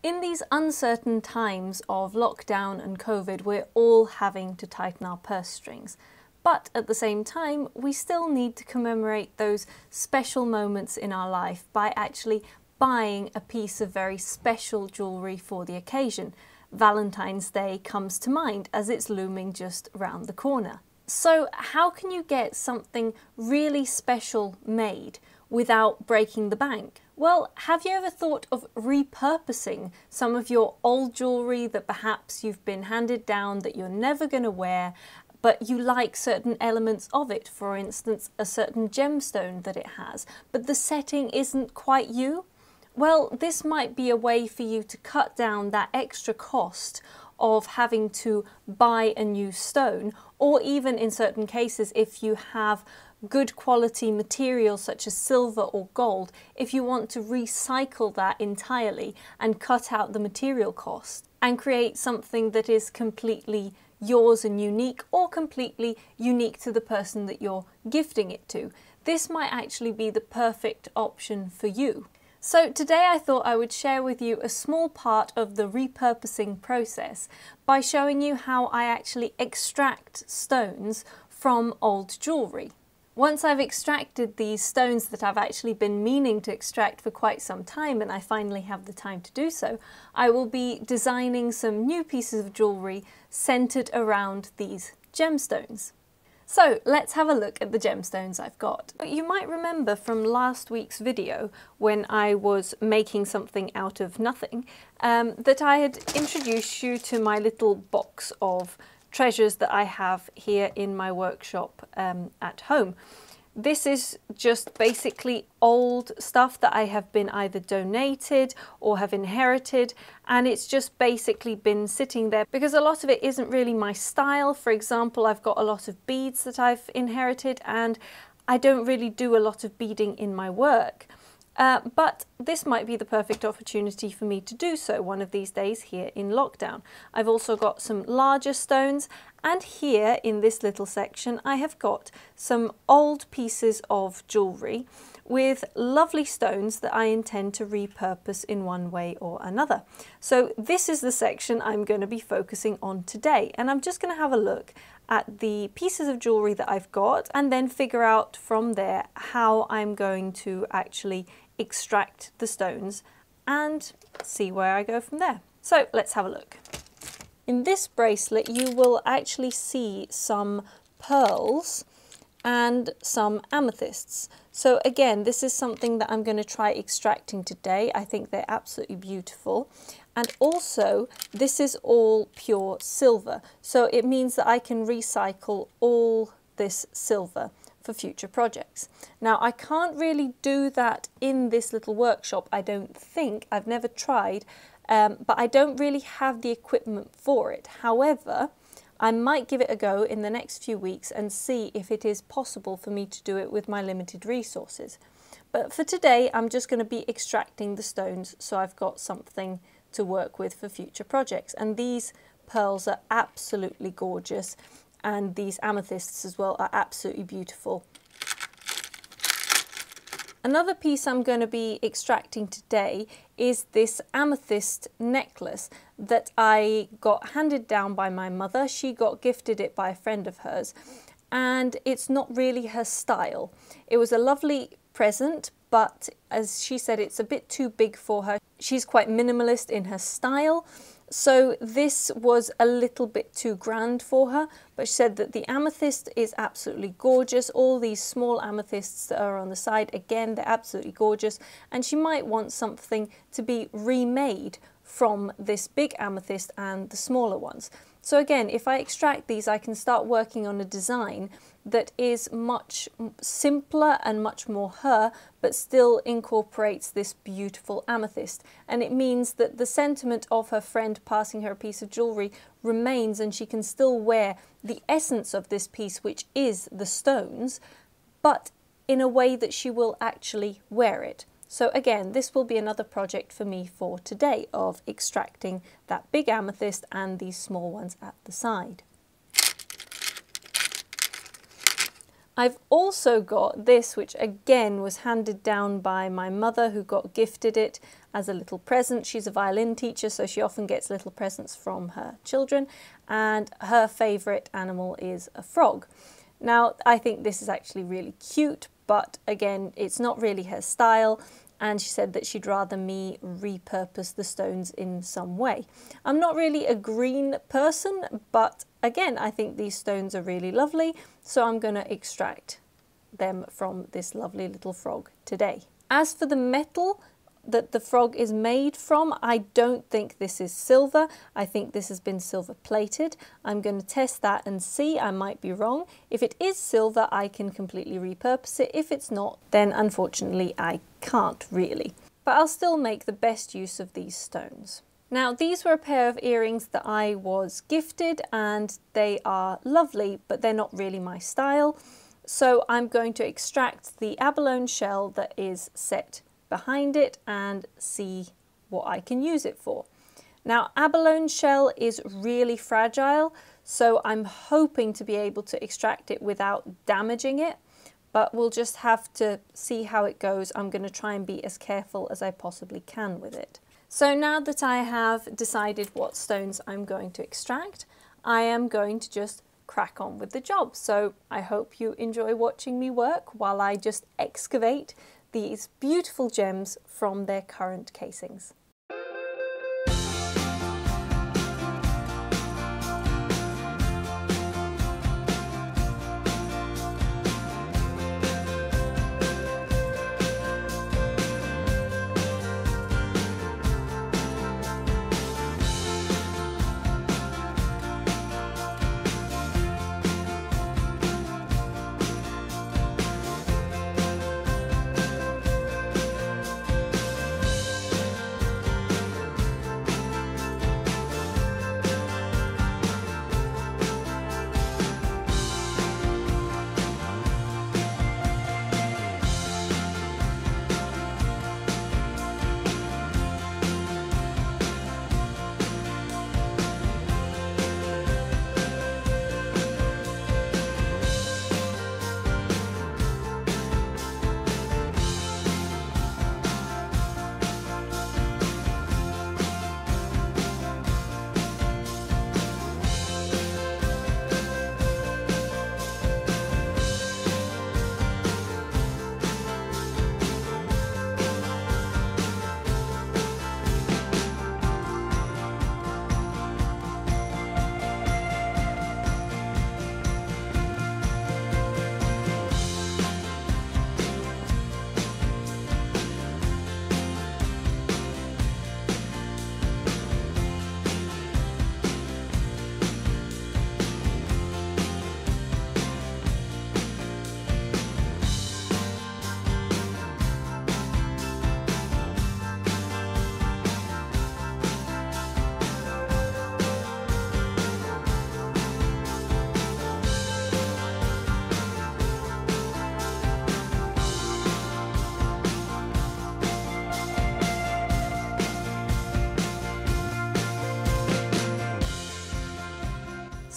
In these uncertain times of lockdown and COVID, we're all having to tighten our purse strings. But at the same time, we still need to commemorate those special moments in our life by actually buying a piece of very special jewellery for the occasion. Valentine's Day comes to mind as it's looming just around the corner. So how can you get something really special made without breaking the bank? Well, have you ever thought of repurposing some of your old jewellery that perhaps you've been handed down that you're never going to wear, but you like certain elements of it, for instance, a certain gemstone that it has, but the setting isn't quite you? Well, this might be a way for you to cut down that extra cost of having to buy a new stone, or even in certain cases, if you have good quality materials such as silver or gold, if you want to recycle that entirely and cut out the material cost and create something that is completely yours and unique, or completely unique to the person that you're gifting it to. This might actually be the perfect option for you. So today I thought I would share with you a small part of the repurposing process by showing you how I actually extract stones from old jewellery. Once I've extracted these stones that I've actually been meaning to extract for quite some time, and I finally have the time to do so, I will be designing some new pieces of jewellery centred around these gemstones. So let's have a look at the gemstones I've got. You might remember from last week's video when I was making something out of nothing that I had introduced you to my little box of treasures that I have here in my workshop at home. This is just basically old stuff that I have been either donated or have inherited, and it's just basically been sitting there because a lot of it isn't really my style. For example, I've got a lot of beads that I've inherited, and I don't really do a lot of beading in my work. But this might be the perfect opportunity for me to do so one of these days here in lockdown. I've also got some larger stones, and here in this little section I have got some old pieces of jewellery with lovely stones that I intend to repurpose in one way or another. So this is the section I'm going to be focusing on today, and I'm just going to have a look at the pieces of jewellery that I've got and then figure out from there how I'm going to actually extract the stones and see where I go from there. So let's have a look. In this bracelet you will actually see some pearls and some amethysts. So again, this is something that I'm going to try extracting today. I think they're absolutely beautiful. And also, this is all pure silver. So it means that I can recycle all this silver for future projects. Now, I can't really do that in this little workshop, I don't think. I've never tried, but I don't really have the equipment for it. However, I might give it a go in the next few weeks and see if it is possible for me to do it with my limited resources. But for today, I'm just going to be extracting the stones so I've got something to work with for future projects. And these pearls are absolutely gorgeous, and these amethysts as well are absolutely beautiful. Another piece I'm going to be extracting today is this amethyst necklace that I got handed down by my mother. She got gifted it by a friend of hers, and it's not really her style. It was a lovely present, but as she said, it's a bit too big for her. She's quite minimalist in her style, so this was a little bit too grand for her, but she said that the amethyst is absolutely gorgeous. All these small amethysts that are on the side, again, they're absolutely gorgeous, and she might want something to be remade from this big amethyst and the smaller ones. So again, if I extract these, I can start working on a design that is much simpler and much more her, but still incorporates this beautiful amethyst. And it means that the sentiment of her friend passing her a piece of jewellery remains, and she can still wear the essence of this piece, which is the stones, but in a way that she will actually wear it. So again, this will be another project for me for today of extracting that big amethyst and these small ones at the side. I've also got this, which again was handed down by my mother, who got gifted it as a little present. She's a violin teacher, so she often gets little presents from her children, and her favourite animal is a frog. Now, I think this is actually really cute, but again, it's not really her style, and she said that she'd rather me repurpose the stones in some way. I'm not really a green person, but again, I think these stones are really lovely, so I'm going to extract them from this lovely little frog today. As for the metal that the frog is made from, I don't think this is silver. I think this has been silver plated. I'm going to test that and see. I might be wrong. If it is silver, I can completely repurpose it. If it's not, then unfortunately I can't really. But I'll still make the best use of these stones. Now, these were a pair of earrings that I was gifted, and they are lovely, but they're not really my style. So I'm going to extract the abalone shell that is set behind it and see what I can use it for. Now, abalone shell is really fragile, so I'm hoping to be able to extract it without damaging it, but we'll just have to see how it goes. I'm going to try and be as careful as I possibly can with it. So now that I have decided what stones I'm going to extract, I am going to just crack on with the job. So I hope you enjoy watching me work while I just excavate these beautiful gems from their current casings.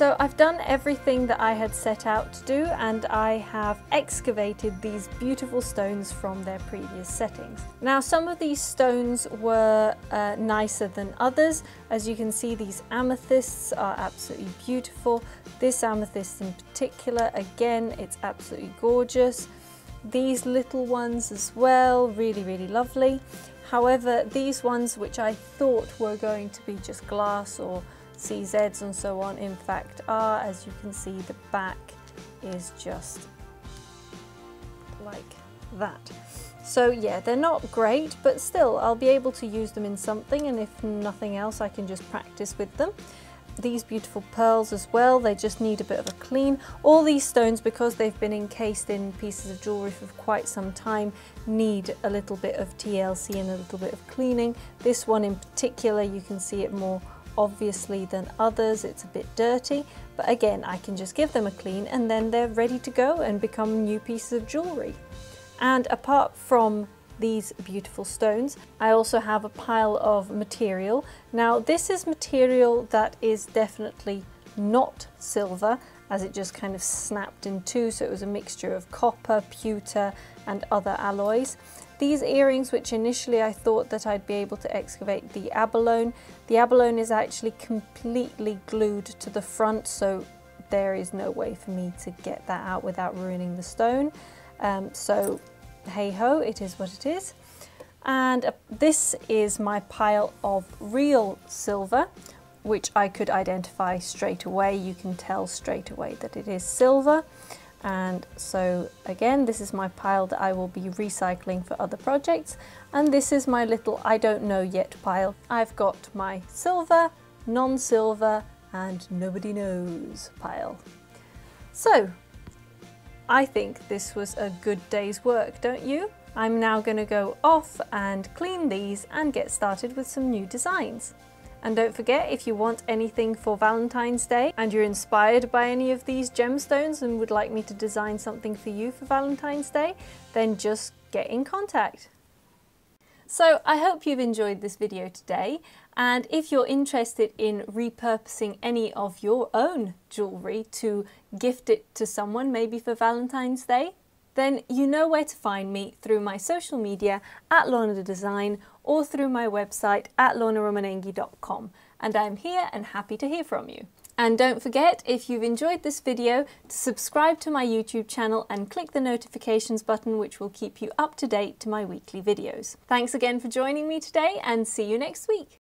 So I've done everything that I had set out to do, and I have excavated these beautiful stones from their previous settings. Now, some of these stones were nicer than others. As you can see, these amethysts are absolutely beautiful. This amethyst in particular, again, it's absolutely gorgeous. These little ones as well, really, really lovely. However, these ones, which I thought were going to be just glass or CZs and so on, in fact are. As you can see, the back is just like that. So yeah, they're not great, but still I'll be able to use them in something, and if nothing else I can just practice with them. These beautiful pearls as well, they just need a bit of a clean. All these stones, because they've been encased in pieces of jewellery for quite some time, need a little bit of TLC and a little bit of cleaning. This one in particular, you can see it more obviously than others. It's a bit dirty, but again, I can just give them a clean and then they're ready to go and become new pieces of jewellery. And apart from these beautiful stones, I also have a pile of material. Now, this is material that is definitely not silver, as it just kind of snapped in two, so it was a mixture of copper, pewter and other alloys. These earrings, which initially I thought that I'd be able to excavate the abalone is actually completely glued to the front, so there is no way for me to get that out without ruining the stone. So hey ho, it is what it is. And this is my pile of real silver, which I could identify straight away. You can tell straight away that it is silver. And so again, this is my pile that I will be recycling for other projects. And this is my little I don't know yet pile. I've got my silver, non-silver and nobody knows pile. So I think this was a good day's work, don't you? I'm now going to go off and clean these and get started with some new designs. And don't forget, if you want anything for Valentine's Day and you're inspired by any of these gemstones and would like me to design something for you for Valentine's Day, then just get in contact. So I hope you've enjoyed this video today, and if you're interested in repurposing any of your own jewellery to gift it to someone, maybe for Valentine's Day, then you know where to find me through my social media at Lorna Design or through my website at lornaromanenghi.com, and I'm here and happy to hear from you. And don't forget, if you've enjoyed this video, to subscribe to my YouTube channel and click the notifications button, which will keep you up to date to my weekly videos. Thanks again for joining me today, and see you next week.